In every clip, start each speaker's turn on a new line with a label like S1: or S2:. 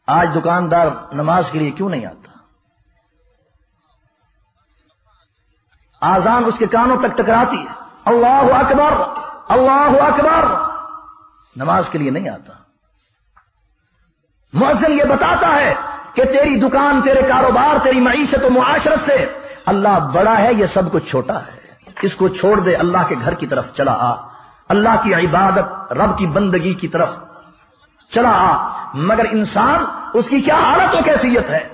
S1: آج دکاندار نماز کے لیے کیوں نہیں آتا؟ آذان اس کے کانوں تک ٹکراتی ہے، اللہ اکبر اللہ اکبر، نماز کے لیے نہیں آتا۔ مؤذن یہ بتاتا ہے کہ تیری دکان، تیرے کاروبار، تیری معیشت و معاشرت سے اللہ بڑا ہے، یہ سب کچھ چھوٹا ہے، اس کو چھوڑ دے، اللہ کے گھر کی طرف چلا آ، اللہ کی عبادت، رب کی بندگی کی طرف چلا آ۔ مگر انسان، اس کی کیا حالت و کیفیت ہے،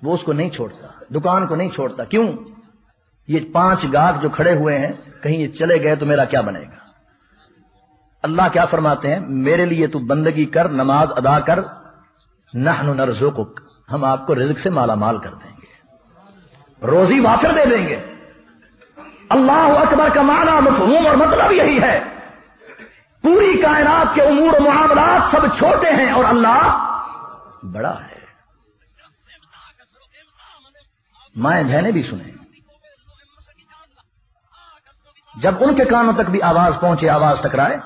S1: وہ اس کو نہیں چھوڑتا، دکان کو نہیں چھوڑتا۔ کیوں؟ یہ 5 گاہک جو کھڑے ہوئے ہیں، کہیں یہ چلے گئے تو میرا کیا بنے گا؟ اللہ کیا فرماتے ہیں؟ میرے لیے تو بندگی کر، نماز ادا کر، نحن نرزقک، ہم آپ کو رزق سے مالا مال کر دیں گے، روزی وافر دے دیں گے۔ اللہ اکبر کا معنی، مفہوم اور مطلب یہی ہے، پوری کائنات کے امور و معاملات سب چھوٹے ہیں اور اللہ بڑا ہے۔ مائیں بہنیں بھی سنیں، جب ان کے کانوں تک بھی آواز پہنچے، آواز ٹکرائے،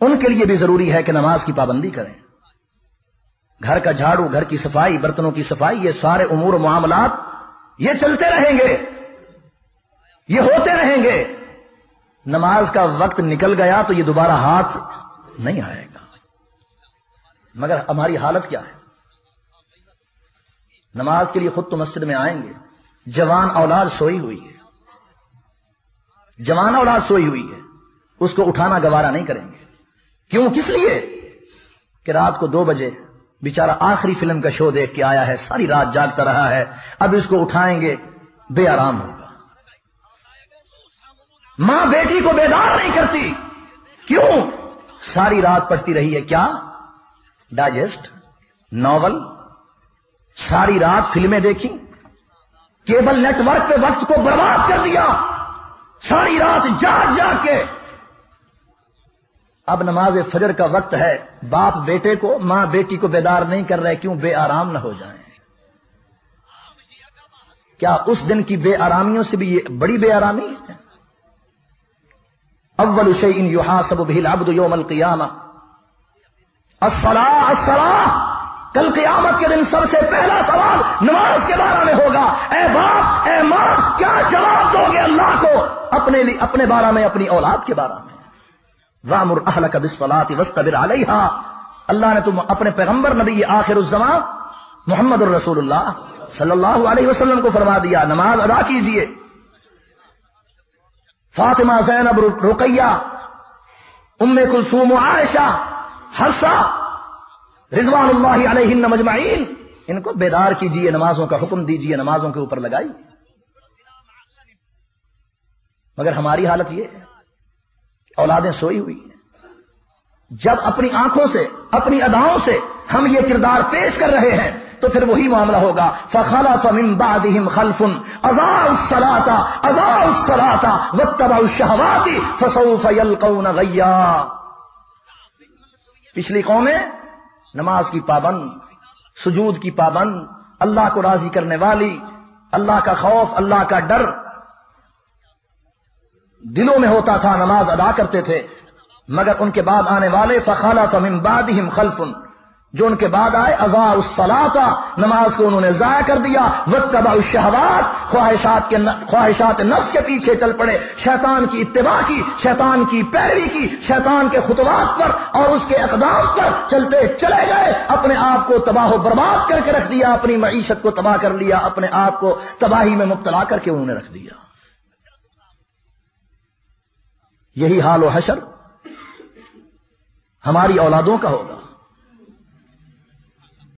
S1: ان کے لیے بھی ضروری ہے کہ نماز کی پابندی کریں۔ گھر کا جھاڑو، گھر کی صفائی، برتنوں کی صفائی، یہ سارے امور و معاملات یہ چلتے رہیں گے، یہ ہوتے رہیں گے۔ نماز کا وقت نکل گیا تو یہ دوبارہ ہاتھ نہیں آئے گا۔ مگر ہماری حالت کیا ہے؟ نماز کے لیے خود تو مسجد میں آئیں گے، جوان اولاد سوئی ہوئی ہے، جوان اولاد سوئی ہوئی ہے، اس کو اٹھانا گوارا نہیں کریں گے۔ کیوں؟ کس لیے کہ رات کو 2 بجے بیچارہ آخری فلم کا شو دیکھ کے آیا ہے، ساری رات جاگتا رہا ہے، اب اس کو اٹھائیں گے بے آرام ہوگا۔ ماں بیٹی کو بیدار نہیں کرتی، کیوں؟ ساری رات پڑھتی رہی ہے کیا؟ ڈائجسٹ، ناول، ساری رات فلمیں دیکھی، کیبل نیٹ ورک پہ وقت کو برباد کر دیا، ساری رات جاگ جاگ کے۔ اب نماز فجر کا وقت ہے، باپ بیٹے کو، ماں بیٹی کو بیدار نہیں کر رہے، کیوں؟ بے آرام نہ ہو جائیں۔ کیا اس دن کی بے آرامیوں سے بھی یہ بڑی بے آرامی ہے؟ اول شیء یحاسب بہ العبد یوم القیامہ الصلاۃ، الصلاۃ، کل قیامت کے دن سب سے پہلا سوال نماز کے بارے میں ہوگا۔ اے باپ، اے ماں، کیا جواب دو گے اللہ کو اپنے بارے میں، اپنی اولاد کے بارے میں؟ وَأْمُرْ أَهْلَكَ بِالصَّلَاةِ وَاسْتَبِرْ عَلَيْهَا، اللہ نے تم اپنے پیغمبر نبی آخر الزمان محمد الرسول اللہ صلی اللہ علیہ وسلم کو فرما دیا، نماز ادا کیجئے۔ فاطمہ، زینب، رقیہ، ام کلثوم، عائشہ، حفصہ رضوان اللہ علیہن مجمعین، ان کو بیدار کیجئے، نمازوں کا حکم دیجئے، نمازوں کے اوپر لگائی۔ مگر ہماری حالت یہ ہے، اولادیں سوئی ہوئی ہیں۔ جب اپنی آنکھوں سے، اپنی اداؤں سے ہم یہ کردار پیش کر رہے ہیں تو پھر وہی معاملہ ہوگا، فَخَلَفَ مِن بَعْدِهِمْ خَلْفٌ أَضَاعُوا الصَّلَاةَ وَاتَّبَعُوا الشَّهَوَاتِ فَسَوْفَ يَلْقَوْنَ غَيًّا۔ پچھلی قومیں نماز کی پابند، سجود کی پابند، اللہ کو راضی کرنے والی، اللہ کا خوف، اللہ کا ڈر دلوں میں ہوتا تھا، نماز ادا کرتے تھے۔ مگر ان کے بعد آنے والے فَخَلَفَ مِن بَعْدِهِمْ خَلْفٌ، جو ان کے بعد آئے، اضاعوا الصلاۃ، نماز کو انہوں نے ضائع کر دیا، واتبعوا الشہوات، خواہشات نفس کے پیچھے چل پڑے، شیطان کی اتباع کی، شیطان کی پیروی کی، شیطان کے خطوات پر اور اس کے اقدام پر چلتے چلے گئے، اپنے آپ کو تباہ و برباد کر کے رکھ دیا، اپنی معیشت کو تباہ کر لیا، اپنے آپ کو تباہی میں مبتلا کر کے انہوں نے رکھ دیا۔ یہی حال و حشر ہماری اولادوں کا ہوگا۔